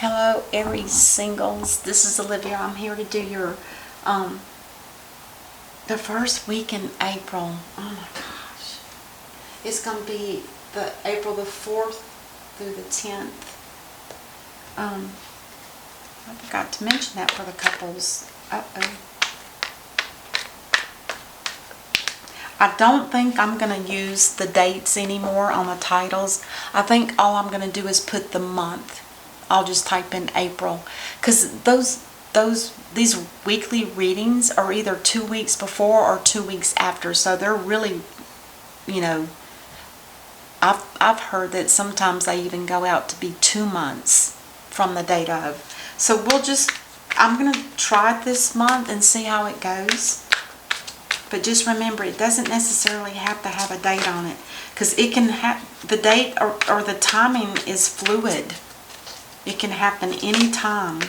Hello, Aries singles. This is Olivia. I'm here to do your the first week in April. Oh my gosh. It's going to be the April the 4th through the 10th. I forgot to mention that for the couples. Uh-oh. I don't think I'm going to use the dates anymore on the titles. I think all I'm going to do is put the month. I'll just type in April, because these weekly readings are either 2 weeks before or 2 weeks after, so they're really, I've heard that sometimes they even go out to be 2 months from the date of. So I'm going to try it this month and see how it goes. But just remember, it doesn't necessarily have to have a date on it, because it can have the date or the timing is fluid. It can happen any time.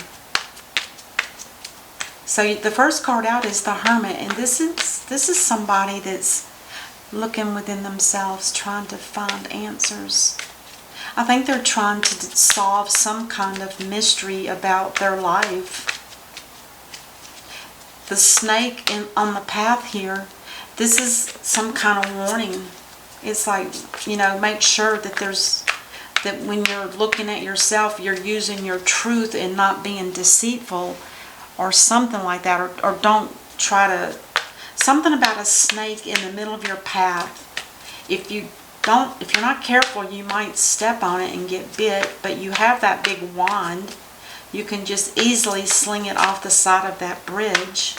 So the first card out is the Hermit, and this is somebody that's looking within themselves, trying to find answers. I think they're trying to solve some kind of mystery about their life. The snake on the path here, this is some kind of warning. It's like, make sure that when you're looking at yourself, you're using your truth and not being deceitful or something like that. Or don't try to... Something about a snake in the middle of your path. If you're not careful, you might step on it and get bit, but you have that big wand. You can just easily sling it off the side of that bridge.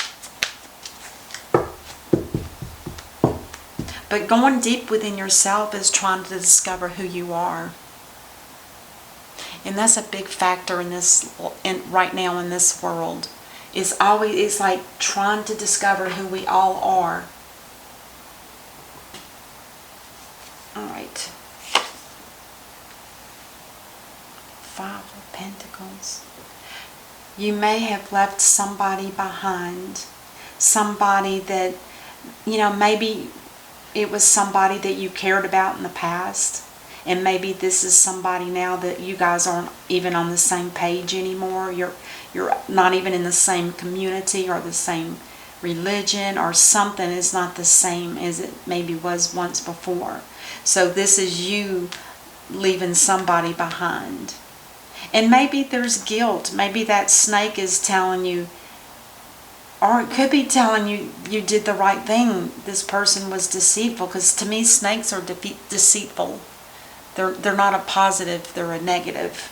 But going deep within yourself is trying to discover who you are. And that's a big factor right now in this world. It's like trying to discover who we all are. Alright. 5 of Pentacles. You may have left somebody behind. Somebody that, maybe it was somebody that you cared about in the past. And maybe this is somebody now that you guys aren't even on the same page anymore. You're not even in the same community or the same religion, or something is not the same as it maybe was once before. So this is you leaving somebody behind. And maybe there's guilt. Maybe that snake is telling you, or it could be telling you you did the right thing. This person was deceitful, because to me snakes are deceitful. They're not a positive, they're a negative.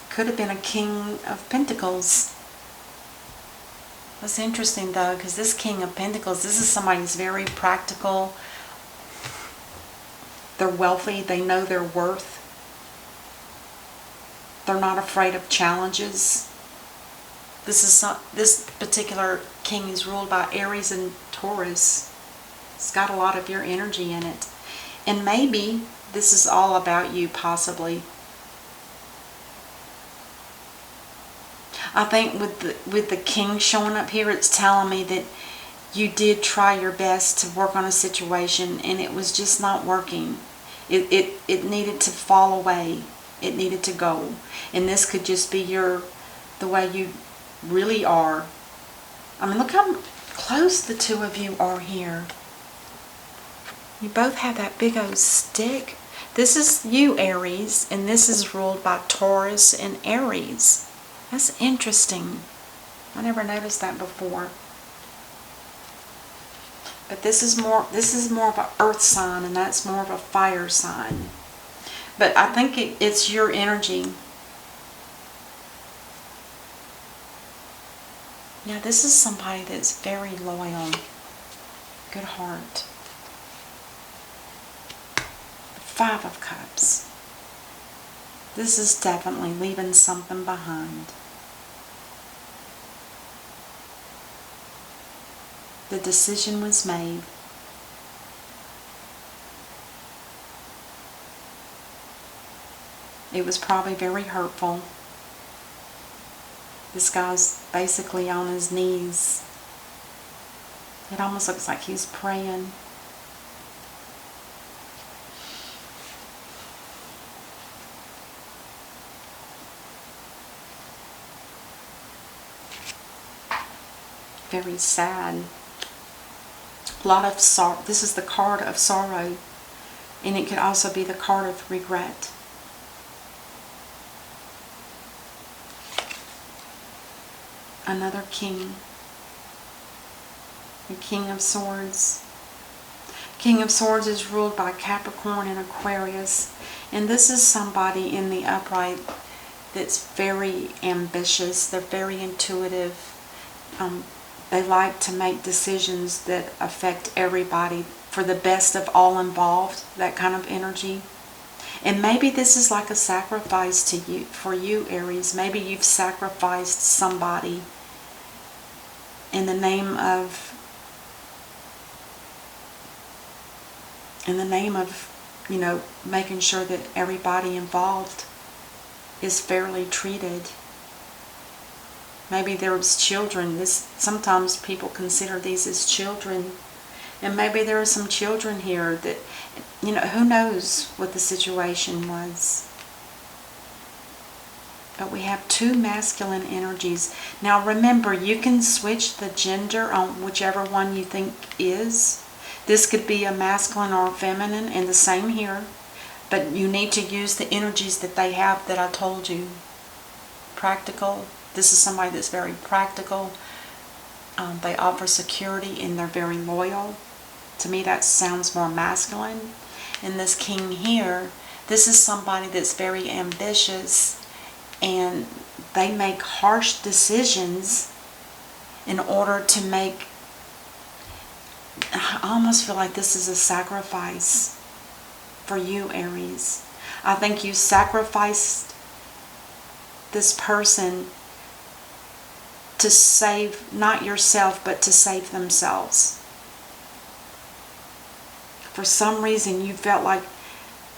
Could have been a King of Pentacles. That's interesting though, because this King of Pentacles, this is somebody who's very practical. They're wealthy, they know their worth. They're not afraid of challenges. This particular king is ruled by Aries and Taurus. It's got a lot of your energy in it. And maybe this is all about you, possibly. I think with the king showing up here, it's telling me that you did try your best to work on a situation and it was just not working. It needed to fall away. It needed to go. And this could just be the way you really are. I mean, look how close the two of you are here. You both have that big old stick. This is you, Aries, and this is ruled by Taurus and Aries. That's interesting. I never noticed that before. But this is more of an earth sign, and that's more of a fire sign. But I think it's your energy. Now this is somebody that's very loyal. Good heart. 5 of Cups. This is definitely leaving something behind. The decision was made. It was probably very hurtful. This guy's basically on his knees. It almost looks like he's praying. very sad. A lot of sorrow. This is the card of sorrow, and it could also be the card of regret. Another king. The King of Swords. King of Swords is ruled by Capricorn and Aquarius. And this is somebody in the upright that's very ambitious. They're very intuitive. They like to make decisions that affect everybody for the best of all involved. That kind of energy. And maybe this is like a sacrifice to you, for you, Aries. Maybe you've sacrificed somebody in the name of you know, making sure that everybody involved is fairly treated. Maybe there was children. Sometimes people consider these as children. And maybe there are some children here that, you know, who knows what the situation was. But we have two masculine energies. Now remember, you can switch the gender on whichever one you think is. This could be a masculine or a feminine, and the same here. But you need to use the energies that they have that I told you. Practical. This is somebody that's very practical. They offer security and they're very loyal. To me, that sounds more masculine. And this king here, this is somebody that's very ambitious, and they make harsh decisions in order to make... I almost feel like this is a sacrifice for you, Aries. I think you sacrificed this person to save, not yourself, but to save themselves. For some reason, you felt like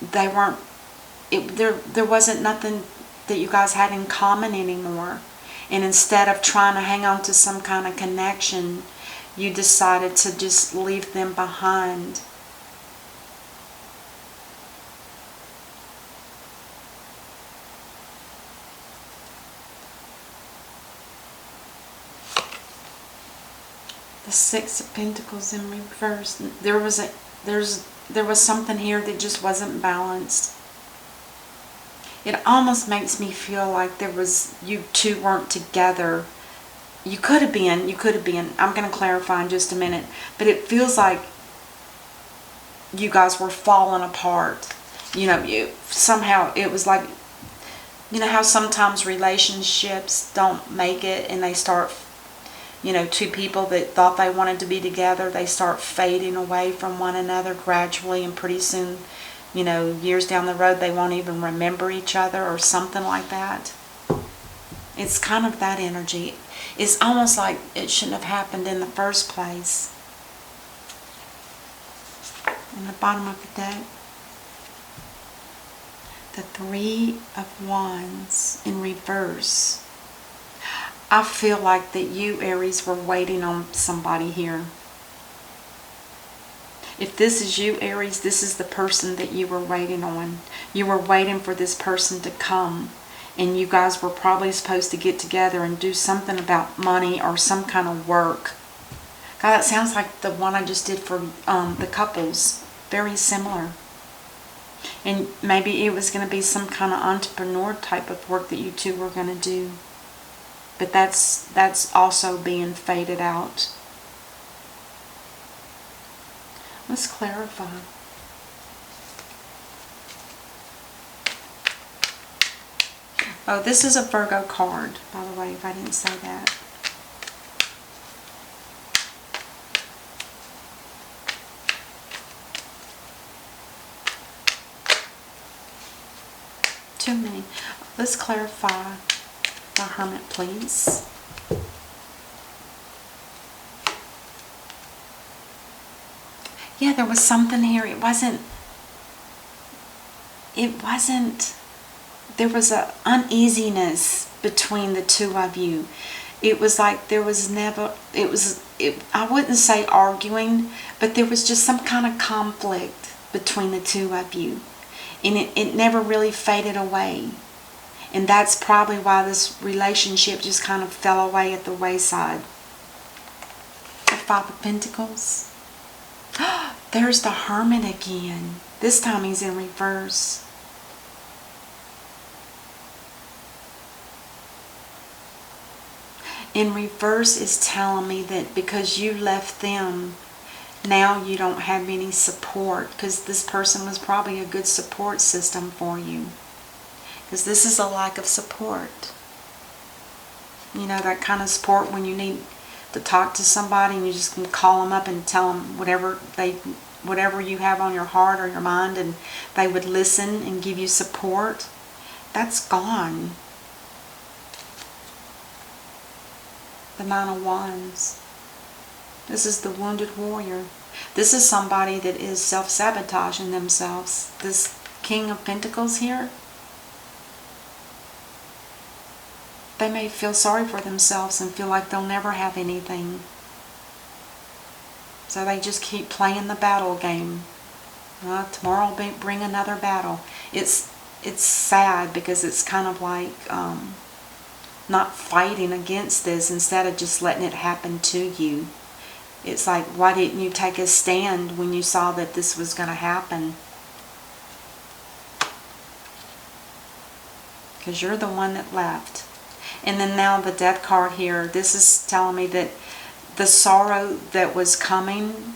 they weren't... there wasn't nothing that you guys had in common anymore. And instead of trying to hang on to some kind of connection, you decided to just leave them behind. The Six of Pentacles in reverse. There was something here that just wasn't balanced. It almost makes me feel like you two weren't together. You could have been. I'm going to clarify in just a minute. But it feels like you guys were falling apart. You know, somehow it was like, you know how sometimes relationships don't make it and they start, you know, two people that thought they wanted to be together, they start fading away from one another gradually, and pretty soon, you know, years down the road, they won't even remember each other or something like that. It's kind of that energy. It's almost like it shouldn't have happened in the first place. In the bottom of the deck, the Three of Wands in reverse. I feel like that you, Aries, were waiting on somebody here. If this is you, Aries, this is the person that you were waiting on. You were waiting for this person to come. And you guys were probably supposed to get together and do something about money or some kind of work. God, that sounds like the one I just did for the couples. Very similar. And maybe it was going to be some kind of entrepreneur type of work that you two were going to do. But that's also being faded out. Let's clarify. Oh, this is a Virgo card, by the way, if I didn't say that. Too many. Let's clarify the Hermit, please. Yeah, there was something here. It wasn't, there was an uneasiness between the two of you. It was like there was never, I wouldn't say arguing, but there was just some kind of conflict between the two of you. And it never really faded away. And that's probably why this relationship just kind of fell away at the wayside. Five of Pentacles. There's the Hermit again. This time he's in reverse. In reverse is telling me that because you left them, now you don't have any support, because this person was probably a good support system for you. Because this is a lack of support. You know, that kind of support when you need to talk to somebody and you just can call them up and tell them whatever you have on your heart or your mind, and they would listen and give you support. That's gone. The Nine of Wands. This is the wounded warrior. This is somebody that is self-sabotaging themselves. This King of Pentacles here, they may feel sorry for themselves and feel like they'll never have anything. So they just keep playing the battle game. Tomorrow will bring another battle. It's sad because it's kind of like not fighting against this, instead of just letting it happen to you. It's like, why didn't you take a stand when you saw that this was going to happen? Because you're the one that left. And then now the Death card here, this is telling me that the sorrow that was coming,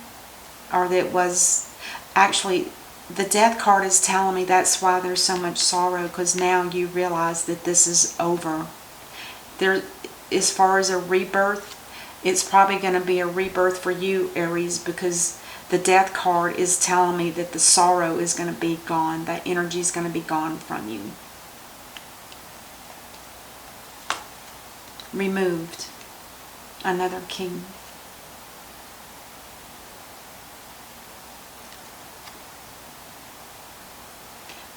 or that was actually, the Death card is telling me that's why there's so much sorrow, because now you realize that this is over. There, as far as a rebirth, it's probably going to be a rebirth for you, Aries, because the Death card is telling me that the sorrow is going to be gone. That energy is going to be gone from you. Removed. Another king.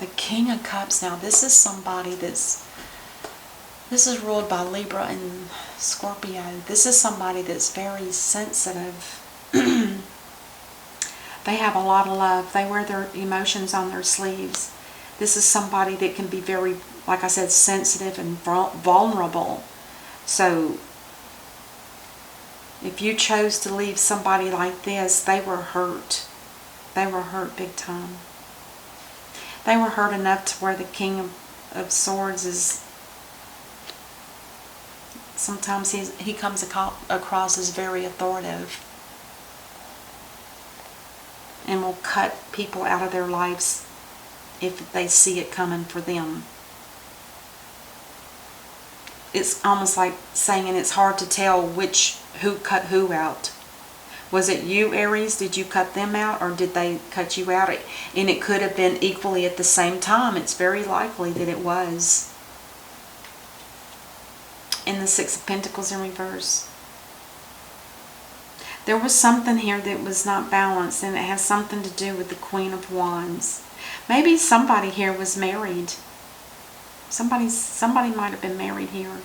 The King of Cups. Now, this is somebody this is ruled by Libra and Scorpio. This is somebody that's very sensitive. They have a lot of love. They wear their emotions on their sleeves. This is somebody that can be very, like I said, sensitive and vulnerable. So, if you chose to leave somebody like this, they were hurt. They were hurt big time. They were hurt enough to where the King of Swords is, sometimes he comes across as very authoritative and will cut people out of their lives if they see it coming for them. It's almost like saying, and it's hard to tell who cut who out. Was it you, Aries? Did you cut them out, or did they cut you out? And it could have been equally at the same time. It's very likely that it was. In the Six of Pentacles in reverse. There was something here that was not balanced, and it has something to do with the Queen of Wands. Maybe somebody here was married. Somebody might have been married here.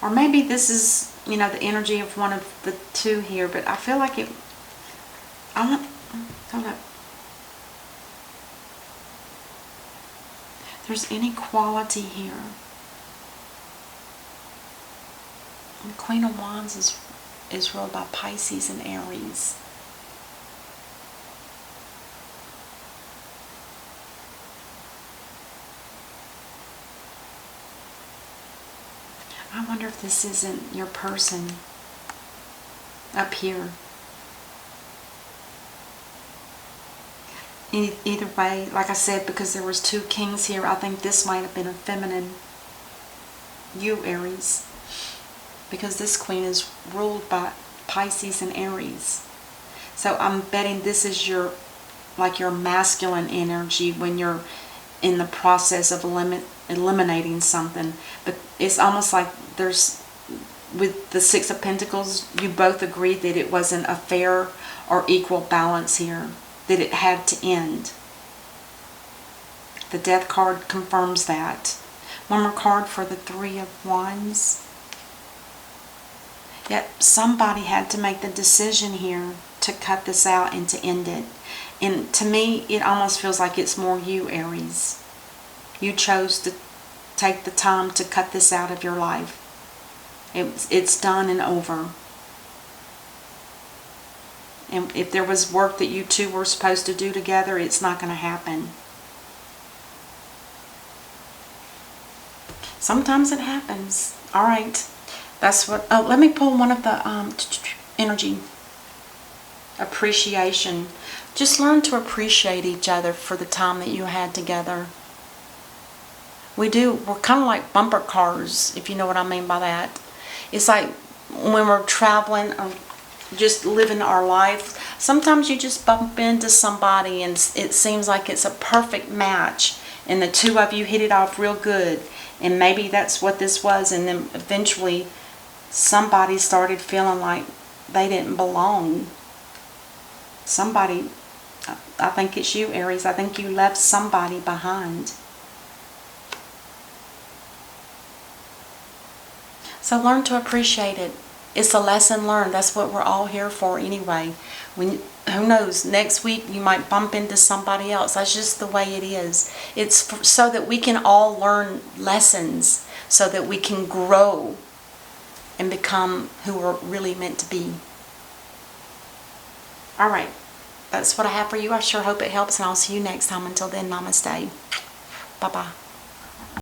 Or maybe this is, you know, the energy of one of the two here, but I feel like hold up. There's inequality here. The Queen of Wands is ruled by Pisces and Aries. I wonder if this isn't your person up here. Either way, like I said, because there was two kings here, I think this might have been a feminine. You, Aries. Because this queen is ruled by Pisces and Aries. So I'm betting this is your masculine energy when you're in the process of eliminating something. But it's almost like there's, with the Six of Pentacles, you both agreed that it wasn't a fair or equal balance here, that it had to end. The Death card confirms that. One more card for the Three of Wands. Yet somebody had to make the decision here to cut this out and to end it. And to me, it almost feels like it's more you, Aries. You chose to take the time to cut this out of your life. It's done and over. And if there was work that you two were supposed to do together, it's not going to happen. Sometimes it happens. All right. That's what... Oh, let me pull one of the energy. Appreciation. Just learn to appreciate each other for the time that you had together. We're kind of like bumper cars, if you know what I mean by that. It's like when we're traveling or just living our life, sometimes you just bump into somebody and it seems like it's a perfect match and the two of you hit it off real good, and maybe that's what this was, and then eventually somebody started feeling like they didn't belong. Somebody, I think it's you, Aries, I think you left somebody behind. So learn to appreciate it. It's a lesson learned. That's what we're all here for anyway. Who knows, next week you might bump into somebody else. That's just the way it is. It's so that we can all learn lessons, so that we can grow and become who we're really meant to be. All right, that's what I have for you. I sure hope it helps, and I'll see you next time. Until then, namaste. Bye-bye.